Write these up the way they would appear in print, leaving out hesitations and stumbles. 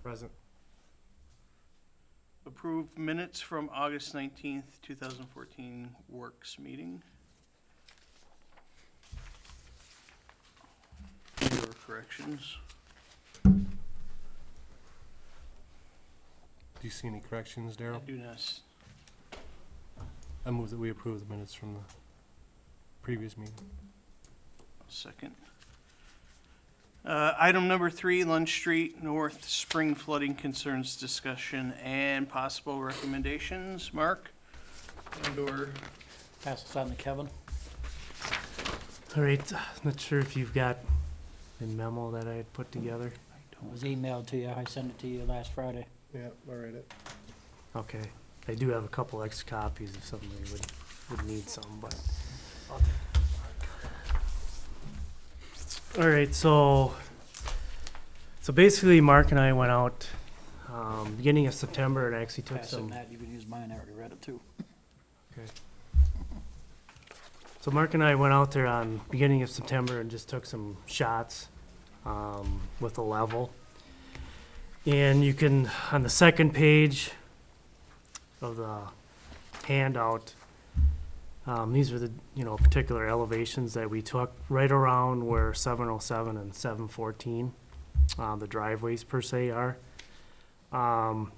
Present. Approve minutes from August 19th, 2014 works meeting. Or corrections? Do you see any corrections, I Daryl? do not. I move that we approve the minutes from the previous meeting. Second. Item number 3, Lunch Street North Spring flooding concerns discussion and possible recommendations. Mark? And/or Pass this on to Kevin. All right, not sure if you've got the memo that I had put together. It was emailed to you. I sent it to you last Friday. Yeah, I'll write it. Okay, I do have a couple extra copies if somebody would need some, but. All right, so basically Mark and I went out, beginning of September and actually took Pass it, some. Matt. You can use mine. I already read it too. So Mark and I went out there on beginning of September and just took some shots with a level. And you can, on the second page of the handout, these are the, particular elevations that we took right around where 707 and 714, the driveways per se are. What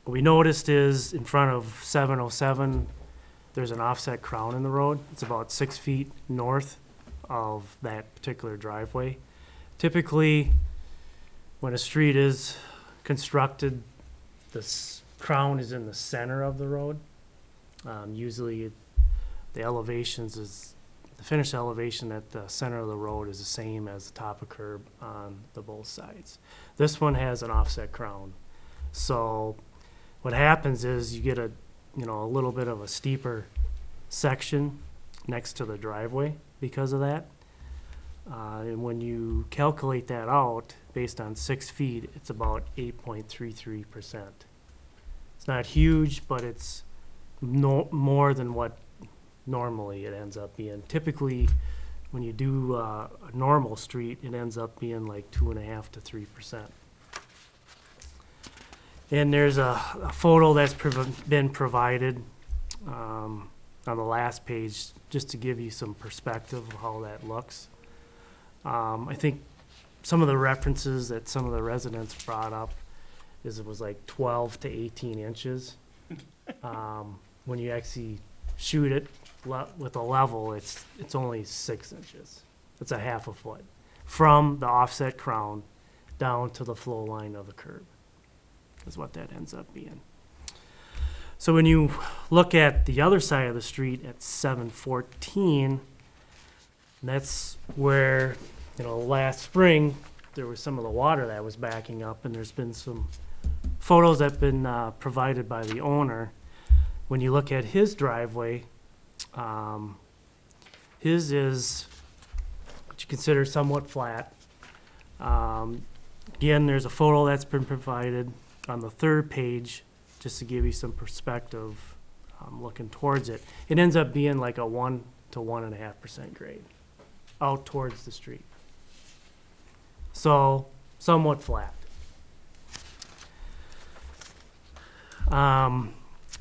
we noticed is in front of 707, there's an offset crown in the road. It's about 6 feet north of that particular driveway. Typically, when a street is constructed, this crown is in the center of the road. Usually, the finished elevation at the center of the road is the same as the top of curb on the both sides. This one has an offset crown. So what happens is you get a little bit of a steeper section next to the driveway because of that. And when you calculate that out based on 6 feet, it's about 8.33%. It's not huge, but it's more than what normally it ends up being. Typically, when you do a normal street, it ends up being like 2.5 to 3%. And there's a photo that's been provided on the last page, just to give you some perspective of how that looks. I think some of the references that some of the residents brought up is it was like 12 to 18 inches. When you actually shoot it with a level, it's only 6 inches. It's a half a foot from the offset crown down to the flow line of the curb is what that ends up being. So when you look at the other side of the street at 714, that's where, last spring there was some of the water that was backing up, and there's been some photos that have been provided by the owner. When you look at his driveway, his is what you consider somewhat flat. Again, there's a photo that's been provided on the third page, just to give you some perspective looking towards it. It ends up being like a 1 to 1.5% grade out towards the street. So somewhat flat.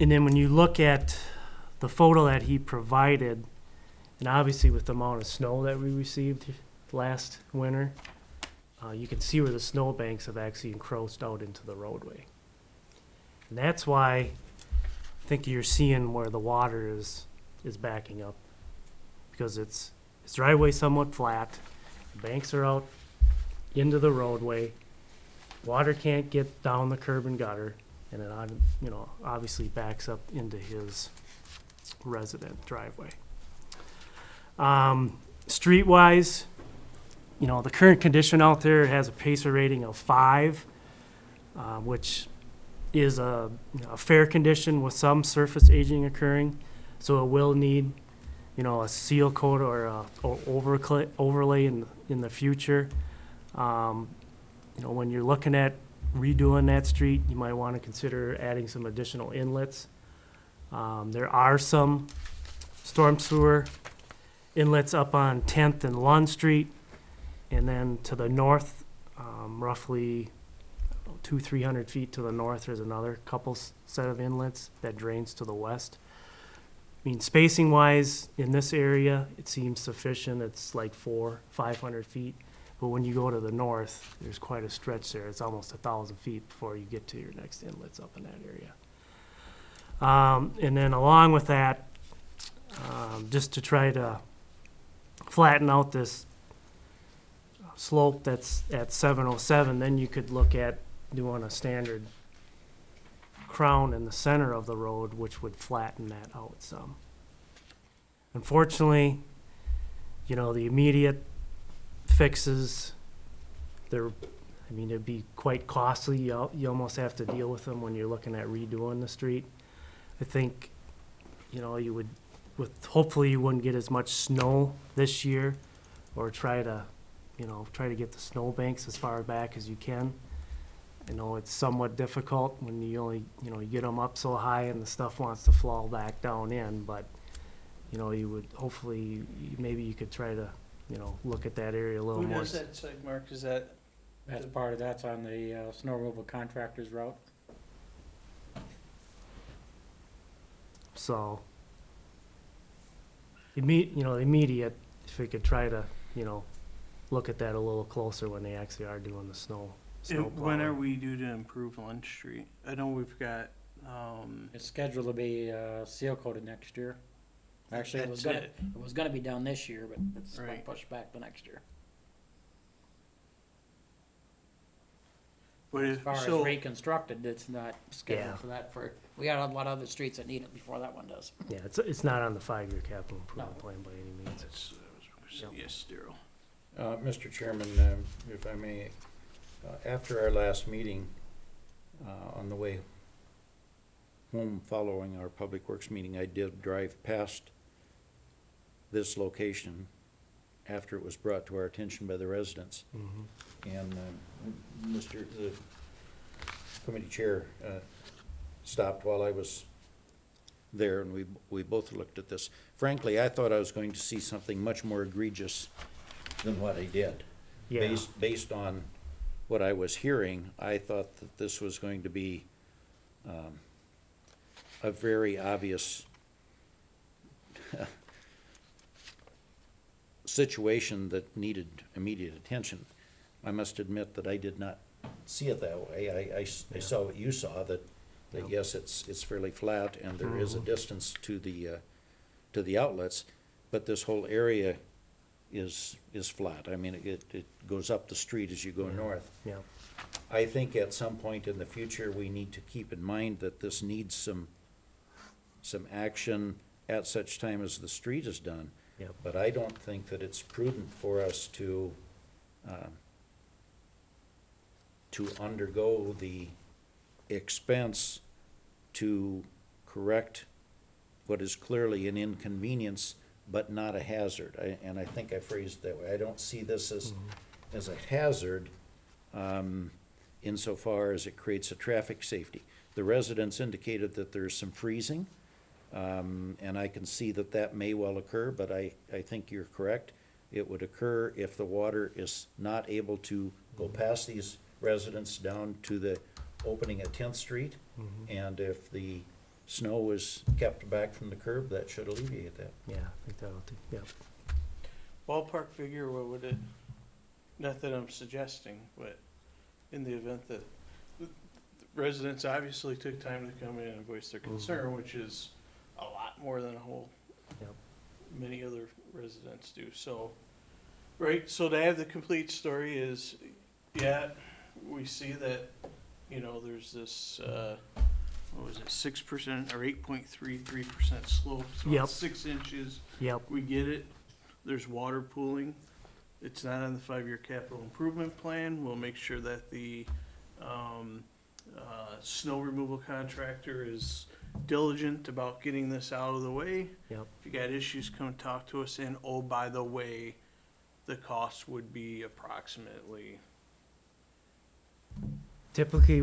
And then when you look at the photo that he provided, and obviously with the amount of snow that we received last winter, you can see where the snowbanks have actually encroached out into the roadway. And that's why I think you're seeing where the water is backing up, because it's driveway somewhat flat, the banks are out into the roadway, water can't get down the curb and gutter, and it obviously backs up into his resident driveway. Streetwise, the current condition out there has a pacer rating of 5, which is a fair condition with some surface aging occurring. So it will need, a seal coat or a overlay in the future. When you're looking at redoing that street, you might want to consider adding some additional inlets. There are some storm sewer inlets up on 10th and Lund Street, and then to the north, roughly 300 feet to the north, there's another couple set of inlets that drains to the west. I mean, spacing wise, in this area, it seems sufficient. It's like 500 feet. But when you go to the north, there's quite a stretch there. It's almost 1,000 feet before you get to your next inlets up in that area. And then along with that, just to try to flatten out this slope that's at 707, then you could look at doing a standard crown in the center of the road, which would flatten that out some. Unfortunately, you know, the immediate fixes, I mean, it'd be quite costly. You almost have to deal with them when you're looking at redoing the street. I think, you know, you would, hopefully you wouldn't get as much snow this year, or try to get the snow banks as far back as you can. I know it's somewhat difficult when you only, you get them up so high and the stuff wants to fall back down in, but, you would, hopefully, maybe you could try to, look at that area a little Who more. does that site, Mark? Is that, That's on the snow removal contractor's route. So, immediate, if we could try to, look at that a little closer when they actually are doing the snow when are plowing. we due to improve Lunch Street? I know we've got, It's scheduled to be seal coated next year. Actually, it was gonna be done this year, but it's been Right. pushed back to next year. but As if, far as so, reconstructed, it's not Yeah. scheduled for that. We got a lot of other streets that need it before that one does. Yeah, it's not on the 5-year capital improvement No. plan by any means. that's, Yep. yes, Daryl. Mr. Chairman, if I may, after our last meeting, on the way home following our Public Works meeting, I did drive past this location after it was brought to our attention by the residents. Mhm. And the committee chair stopped while I was there, and we both looked at this. Frankly, I thought I was going to see something much more egregious than what I did. Yeah, Based on what I was hearing, I thought that this was going to be a very obvious situation that needed immediate attention. I must admit that I did not see it that way. I saw what you saw, that Yep. yes, it's fairly flat and there is a Mhm. distance to the outlets, but this whole area is flat. I mean, it goes up the street as you go Yeah. north. yeah, I think at some point in the future, we need to keep in mind that this needs some action at such time as the street is done. Yep. But I don't think that it's prudent for us to undergo the expense to correct what is clearly an inconvenience, but not a hazard. And I think I phrased it that way. I don't see this as a hazard, insofar as it creates a traffic safety. The residents indicated that there's some freezing, and I can see that may well occur, but I think you're correct. It would occur if the water is not able to go past these residents down to the opening at 10th Street, mhm. and if the snow is kept back from the curb, that should alleviate that. Yeah, I think that'll do, yeah. Ballpark figure, what would it, not that I'm suggesting, but in the event that the residents obviously took time to come in and voice their concern, which is a lot more than Yep. many other residents do, so, right, so to have the complete story is, yeah, we see that, there's this, what was it, 6% or 8.33% slope, so Yep. it's 6 inches. Yep, We get it. There's water pooling. It's not on the 5-year capital improvement plan. We'll make sure that the snow removal contractor is diligent about getting this out of the way. yep, If you got issues, come talk to us. And oh, by the way, the cost would be approximately, typically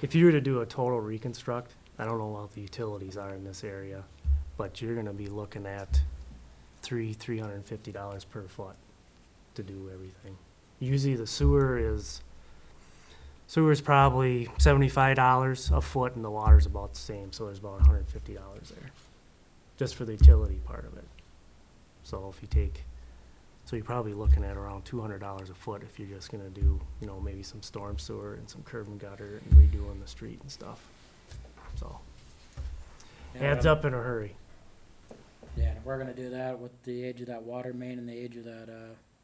if you were to do a total reconstruct, I don't know what the utilities are in this area, but you're gonna be looking at $350 per foot to do everything. Usually the sewer Sewer's probably $75 a foot, and the water's about the same, so there's about $150 there, just for the utility part of it. So if you take, so you're probably looking at around $200 a foot if you're just gonna do, you know, maybe some storm sewer and some curb and gutter and redoing the street and stuff. So, adds up in a hurry. Yeah, and if we're gonna do that with the age of that water main and the age of that,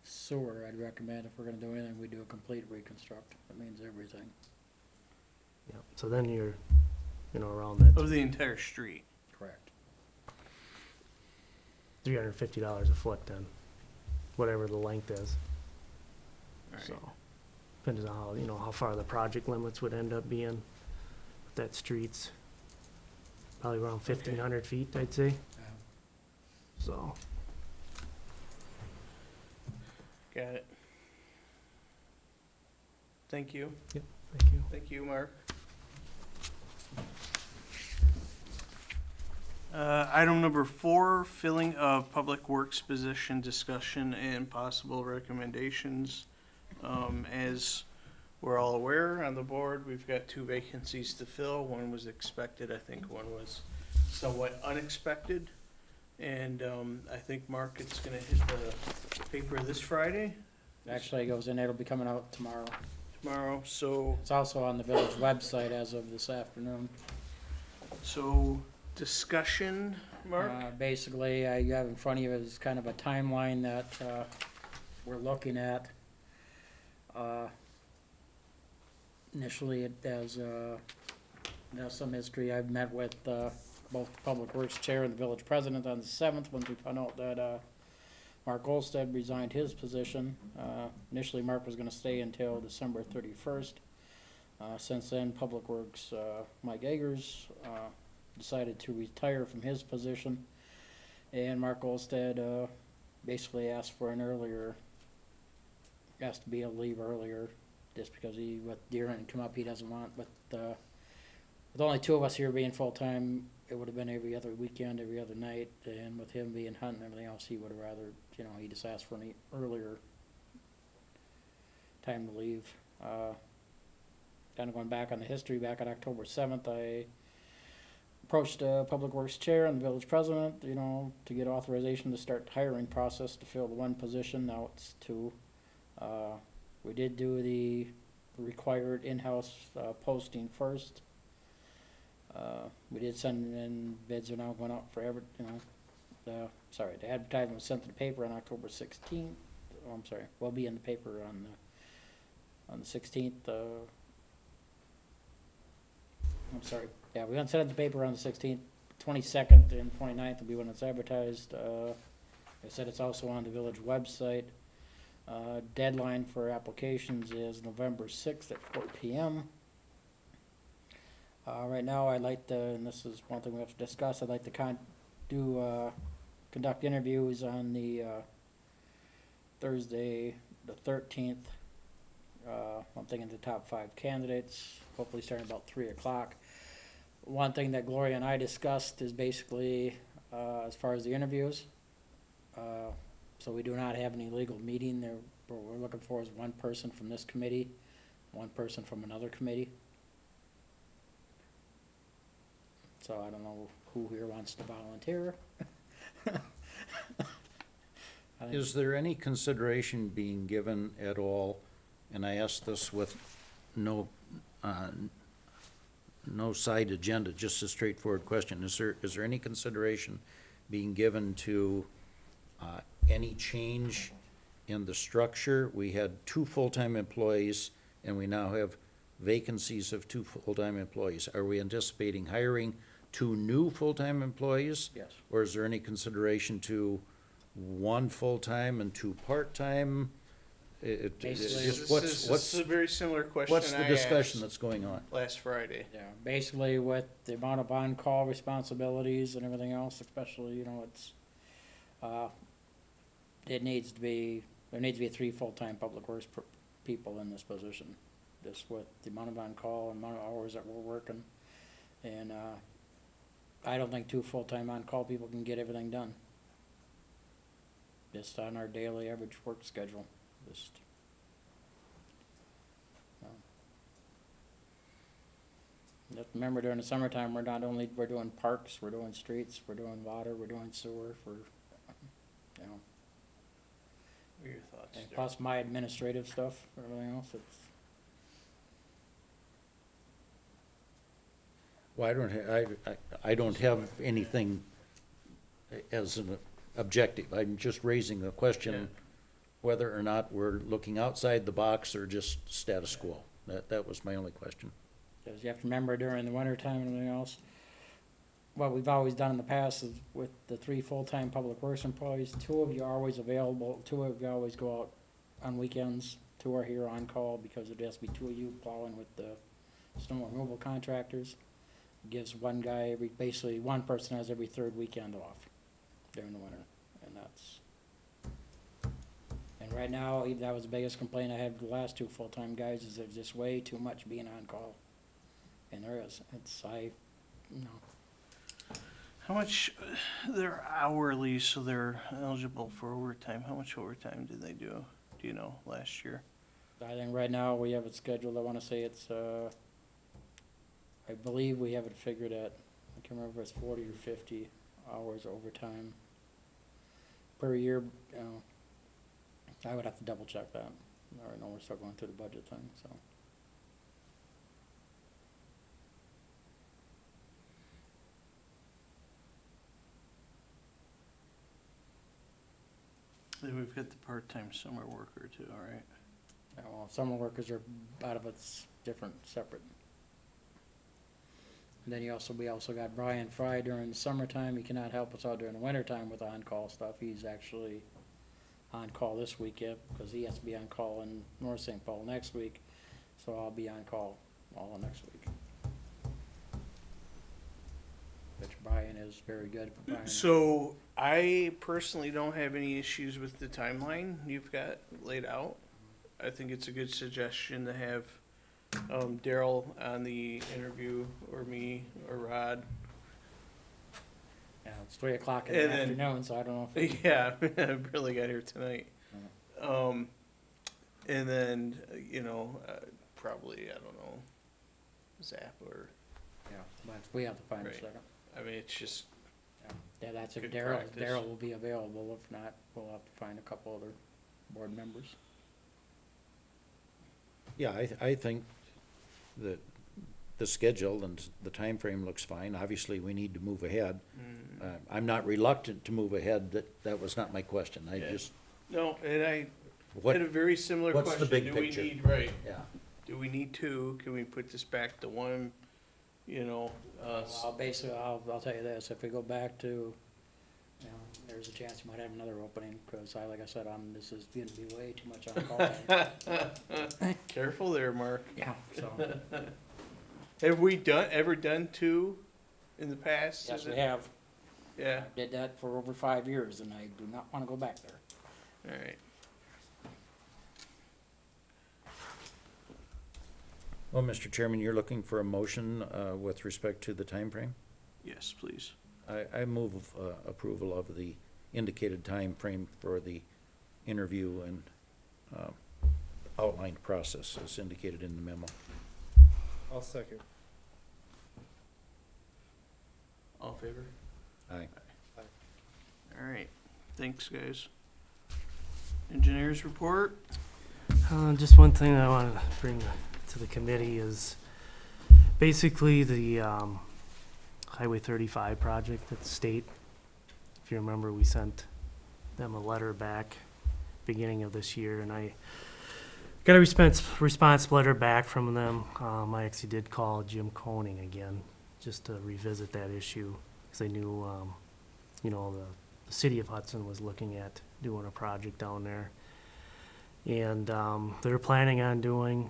sewer, I'd recommend if we're gonna do anything, we do a complete reconstruct. That means everything. Yeah, so then you're, you know, around that Of the entire street. Correct. $350 a foot then, whatever the length is. Alright. So, depends on how, you know, how far the project limits would end up being. That street's probably around 1,500 feet, I'd say, so. Got it. Thank you. Thank you. Thank you, Mark. Item number 4, filling of public works position, discussion and possible recommendations. As we're all aware on the board, we've got 2 vacancies to fill. One was expected, I think one was somewhat unexpected. And I think Mark, it's gonna hit the paper this Friday, Actually, it goes in, it'll be coming out tomorrow. tomorrow, so, It's also on the village website as of this afternoon. discussion, Mark? Basically, you have in front of you is kind of a timeline that, we're looking at. Initially, it has some history. I've met with, both the Public Works Chair and the Village President on the 7th, when we found out that, Mark Olsted resigned his position. Initially, Mark was gonna stay until December 31st. Since then, Public Works, Mike Eggers, decided to retire from his position. And Mark Olsted, basically asked for an earlier, asked to be able to leave earlier, just because with deer hunting come up, he doesn't want, but, with only 2 of us here being full-time, it would have been every other weekend, every other night, and with him being hunting and everything else, he would have rather, you know, he just asked for an earlier time to leave. Kind of going back on the history, back on October 7th, I approached the Public Works Chair and the Village President, you know, to get authorization to start the hiring process to fill the 1 position. Now it's 2. We did do the required in-house posting first. We did send in, bids are now going out for the advertisement was sent to the paper on October 16th. Oh, I'm sorry, will be in the paper on the 16th. I'm sorry, yeah, we're gonna send it to the paper on the 16th, 22nd and 29th will be when it's advertised. I said it's also on the village website. Deadline for applications is November 6th at 4 p.m. Right now, I'd like to, and this is one thing we have to discuss, I'd like to conduct interviews on the Thursday, the 13th. I'm thinking the top 5 candidates, hopefully starting about 3 o'clock. One thing that Gloria and I discussed is basically, as far as the interviews, so we do not have any legal meeting there. What we're looking for is 1 person from this committee, 1 person from another committee. So I don't know who here wants to volunteer. Is there any consideration being given at all, and I ask this with no side agenda, just a straightforward question, is there any consideration being given to any change in the structure? We had 2 full-time employees, and we now have vacancies of 2 full-time employees. Are we anticipating hiring 2 new full-time employees? Yes. Or is there any consideration to 1 full-time and 2 part-time? Basically, This is a very similar question What's the I discussion asked that's going on? last Friday. Yeah, basically with the amount of on-call responsibilities and everything else, especially, you know, it's, there needs to be 3 full-time public works people in this position. Just with the amount of on-call and amount of hours that we're working. And, I don't think 2 full-time on-call people can get everything done. Just on our daily average work schedule, just. Just remember during the summertime, we're not only, we're doing parks, we're doing streets, we're doing water, we're doing sewer, for, you know, What are your thoughts, and Daryl? plus my administrative stuff, everything else, it's, Well, I don't have anything as an objective. I'm just raising the question whether or not we're looking outside the box or just status quo. That was my only question. because you have to remember during the winter time and everything else, what we've always done in the past is with the 3 full-time public works employees, 2 of you are always available, 2 of you always go out on weekends, 2 are here on call, because it has to be 2 of you plowing with the snow removal contractors. Gives one guy basically one person has every 3rd weekend off during the winter, and that's. And right now, that was the biggest complaint I had with the last 2 full-time guys, is there's just way too much being on call. And there is, How much, they're hourly, so they're eligible for overtime. How much overtime did they do you know, last year? I think right now we have it scheduled, I wanna say it's, I believe we have it figured at, I can't remember if it's 40 or 50 hours overtime per year, you know. I would have to double check that. I already know we're still going through the budget thing, so. Then we've got the part-time summer worker too, all right? Yeah, well, summer workers are out of it's different, separate. And then we also got Brian Fry during the summertime. He cannot help us out during the wintertime with on-call stuff. He's actually on call this weekend because he has to be on call in North St. Paul next week. So I'll be on call all of next week. Which Brian is very good. Brian, So I personally don't have any issues with the timeline you've got laid out. I think it's a good suggestion to have Daryl on the interview, or me, or Rod. yeah, it's 3 o'clock in the And then- afternoon, so I don't know if. Yeah, I barely got here tonight. And then, probably, I don't know, Zap or, Yeah, but we have to find a Right. second. I mean, it's just, Yeah, that's if Good Daryl, practice. Daryl will be available. If not, we'll have to find a couple other board members. Yeah, I think that the schedule and the time frame looks fine. Obviously, we need to move ahead. I'm not reluctant to move ahead. That was not my question. I Yeah. just, no, and I what, had a very similar what's the question. big Do picture? we need, right, yeah. do we need 2? Can we put this back to 1? I'll I'll tell you this, if we go back to, there's a chance we might have another opening, because like I said, this is gonna be way too much on call. Careful there, Mark. Yeah, so, Have we ever done 2 in the past? yes, Is we it- have. Yeah, Did that for over 5 years, and I do not wanna go back there. all right. Well, Mr. Chairman, you're looking for a motion with respect to the time frame. Yes, please. I move approval of the indicated time frame for the interview and outlined process as indicated in the memo. I'll second. All in favor? Aye. All right. Thanks, guys. Engineers report? Just one thing I want to bring to the committee is basically the Highway 35 project at the state. If you remember, we sent them a letter back beginning of this year, and I got a response letter back from them. I actually did call Jim Koning again just to revisit that issue, because I knew, the city of Hudson was looking at doing a project down there. And they're planning on doing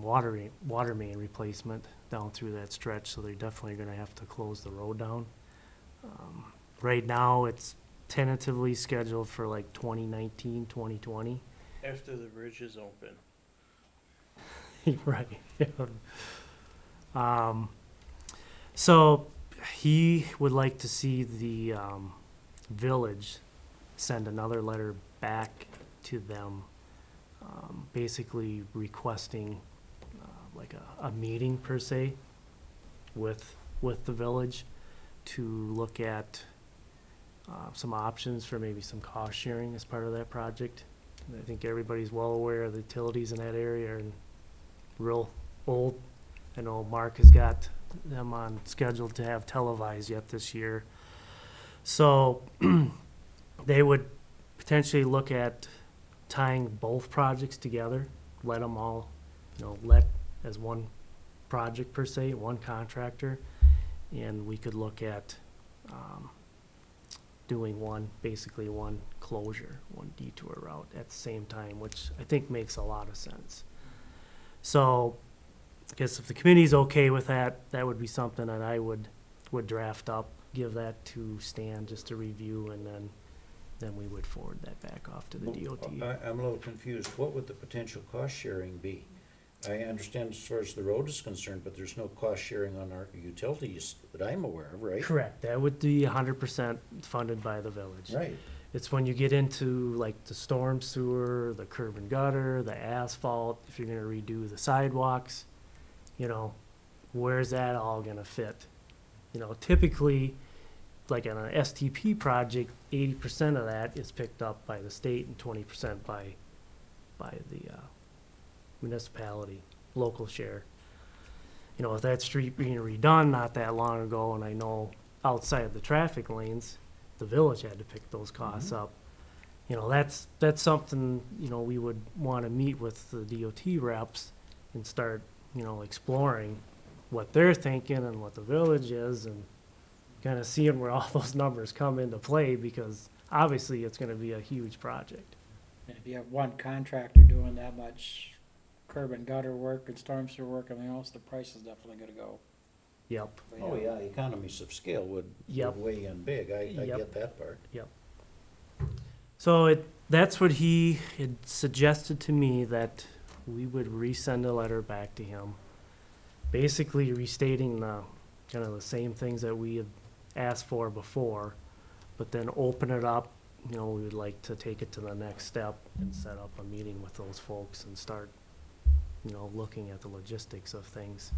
water main replacement down through that stretch, so they're definitely gonna have to close the road down. Right now, it's tentatively scheduled for like 2019, 2020. After the bridge is open. Right. So he would like to see the village send another letter back to them, basically requesting like a meeting per se, with the village to look at some options for maybe some cost sharing as part of that project. And I think everybody's well aware of the utilities in that area and real old. I know Mark has got them on schedule to have televised yet this year. So they would potentially look at tying both projects together, let them all, let as one project per se, one contractor, and we could look at doing basically one closure, one detour route at the same time, which I think makes a lot of sense. So I guess if the committee's okay with that, that would be something that I would draft up, give that to Stan just to review, and then we would forward that back off to the DOT. I'm a little confused. What would the potential cost sharing be? I understand as far as the road is concerned, but there's no cost sharing on our utilities that I'm aware of, right? Correct, that would be 100% funded by the village. Right. It's when you get into like the storm sewer, the curb and gutter, the asphalt, if you're gonna redo the sidewalks, where's that all gonna fit? Typically, like on an STP project, 80% of that is picked up by the state and 20% by the municipality, local share. With that street being redone not that long ago, and I know outside of the traffic lanes, the village had to pick those costs up. That's something, we would want to meet with the DOT reps and start, exploring what they're thinking and what the village is, and kind of seeing where all those numbers come into play, because obviously it's going to be a huge project. And if you have one contractor doing that much curb and gutter work and storm sewer work, everything else, the price is definitely gonna go. Yep. way Oh, down. yeah, economies of scale would Yep. weigh in big. I Yep. get that part. So that's what he had suggested to me, that we would resend a letter back to him, basically restating kind of the same things that we had asked for before, but then open it up. We would like to take it to the next step and set up a meeting with those folks and start, looking at the logistics of things,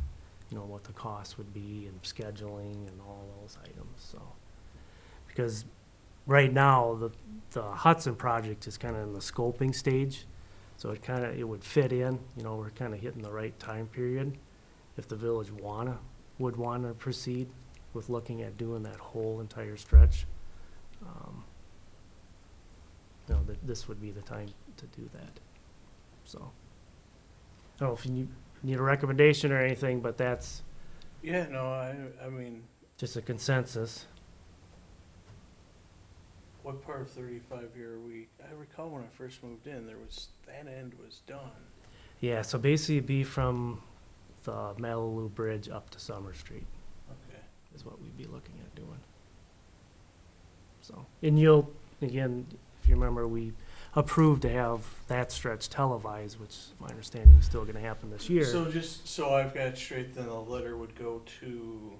what the cost would be and scheduling and all those items, so. Because right now, the Hudson project is kind of in the scoping stage, so it would fit in, we're kind of hitting the right time period. If the village would wanna proceed with looking at doing that whole entire stretch, this would be the time to do that, so. I don't know if you need a recommendation or anything, but that's Yeah, no, I mean, just a consensus. what part of 35 here are we, I recall when I first moved in, that end was done. Yeah, so basically it'd be from the Malibu Bridge up to Summer Street Okay. is what we'd be looking at doing. So, and again, if you remember, we approved to have that stretch televised, which my understanding is still gonna happen this year. So just, so I've got it straight, then the letter would go to,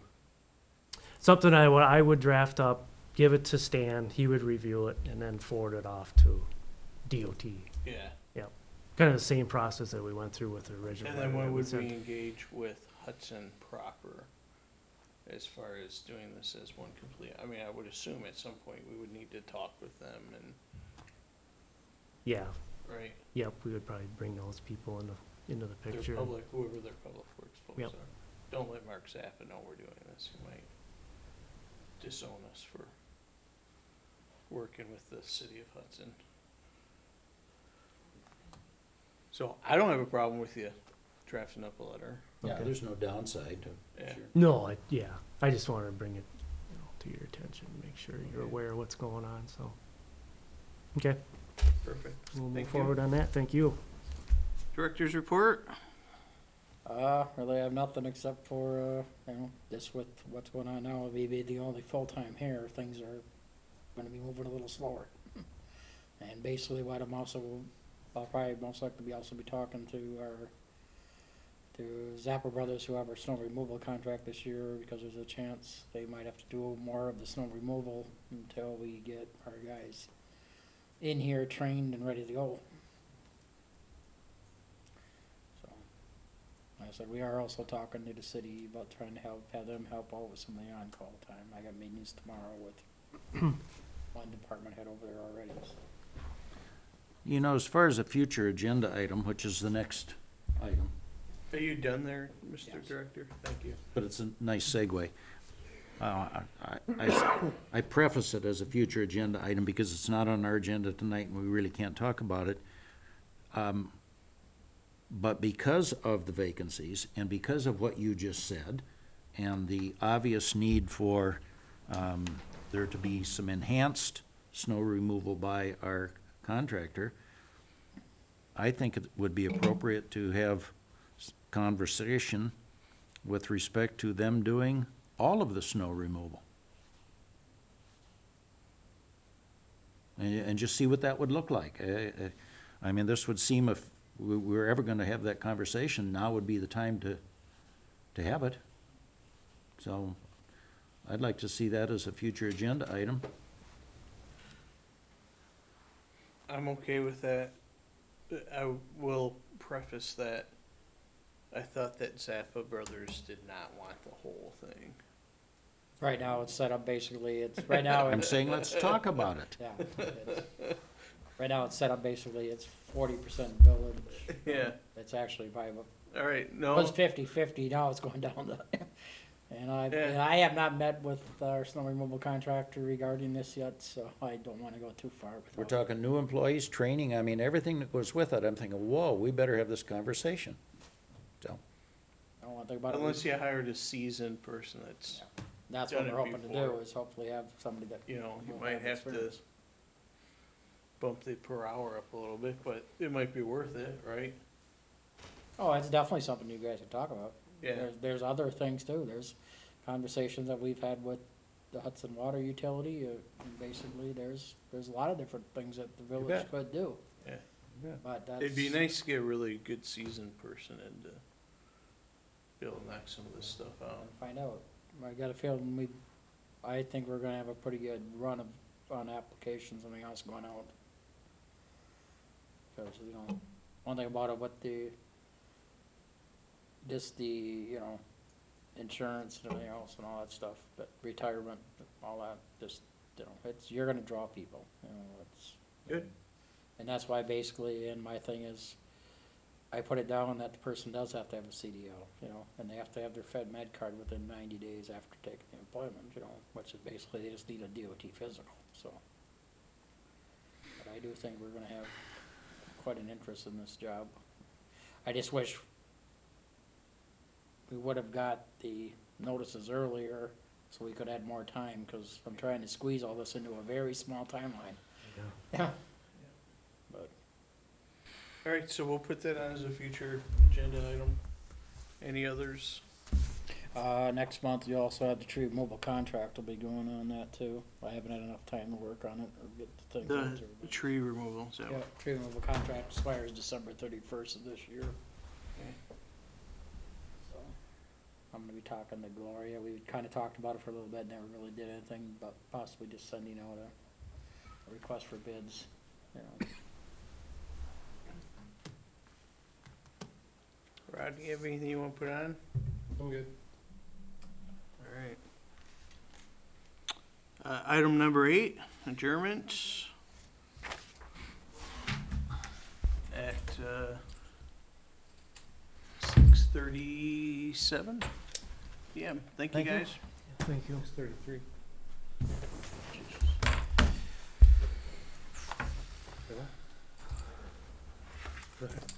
Something I would draft up, give it to Stan, he would review it, and then forward it off to DOT. yeah. Kind of the same process that we went through with the original. And then letter when that would sent. we engage with Hudson proper as far as doing this as one complete? I mean, I would assume at some point we would need to talk with them and, Yeah, right? yep, we would probably bring those people into the Their picture. public, whoever their public works folks Yep. are. Don't let Mark Zappa know we're doing this. He might disown us for working with the city of Hudson. So I don't have a problem with you drafting up a letter. Yeah, Okay. there's no downside to. Yeah. Sure. No, I just wanted to bring it, to your attention, make sure you're Okay. aware of what's going on, so. Okay, Perfect. we'll move Thank you. forward on that, thank you. Director's report? Really have nothing except for, just with what's going on now, with me being the only full-time here, things are gonna be moving a little slower. And basically what I'll probably most likely also be talking to Zappa Brothers, who have our snow removal contract this year, because there's a chance they might have to do more of the snow removal until we get our guys in here trained and ready to go. So, I said, we are also talking to the city about trying to have them help out with some of the on-call time. I got meetings tomorrow with one department head over there already, so. You know, as far as a future agenda item, which is the next item, Are you done there, Mr. Yes. Director? Thank you. but it's a nice segue. I preface it as a future agenda item because it's not on our agenda tonight and we really can't talk about it. But because of the vacancies and because of what you just said and the obvious need for there to be some enhanced snow removal by our contractor, I think it would be appropriate to have conversation with respect to them doing all of the snow removal. And just see what that would look like. I mean, this would seem, if we were ever gonna have that conversation, now would be the time to have it. So, I'd like to see that as a future agenda item. I'm okay with that. I will preface that I thought that Zappa Brothers did not want the whole thing. Right now, it's set up basically, right now, I'm saying let's talk about it. yeah. Right now, it's set up basically, it's 40% village. Yeah. It's actually probably, All right, it was no, 50-50, now it's going down to, and Yeah. I have not met with our snow removal contractor regarding this yet, so I don't wanna go too far. We're without- talking new employees, training, I mean, everything that goes with it. I'm thinking, whoa, we better have this conversation. So, I don't wanna think about it. unless you hired a seasoned person that's, Yeah. That's what done we're it hoping to before. do, is hopefully have somebody that. you know, you will might have to experience. bump the per hour up a little bit, but it might be worth it, right? Oh, it's definitely something you guys can talk about. Yeah. There's other things too, there's conversations that we've had with the Hudson Water Utility, and basically, there's a lot of different things that the village bet. could do. Yeah. But that's. It'd be nice to get a really good seasoned person in to be able to knock some of this stuff out. Find out. I got a feeling I think we're gonna have a pretty good run on applications, something else going out. Cause, one thing about it, insurance and everything else and all that stuff, but retirement, all that, you're gonna draw people, it's. Good. And that's why basically, and my thing is, I put it down that the person does have to have a CDL, and they have to have their Fed Med card within 90 days after taking the employment, which is basically, they just need a DOT physical, so. But I do think we're gonna have quite an interest in this job. I just wish we would have got the notices earlier, so we could add more time, cause I'm trying to squeeze all this into a very small timeline. Yeah. But, All right, so we'll put that on as a future agenda item. Any others? next month, you also have the tree removal contract will be going on that too. I haven't had enough time to work on it or get the thing. out to everybody. Tree removal, so. Yeah, tree removal contract expires December 31st of this year. Okay. So, I'm gonna be talking to Gloria. We kinda talked about it for a little bit, never really did anything, but possibly just sending out a request for bids, Rod, do you have anything you wanna put on? I'm good. All right. Item number 8, adjournment. At, 6:37 PM. Thank you, Thank you. guys. Thank you. 33. Go ahead.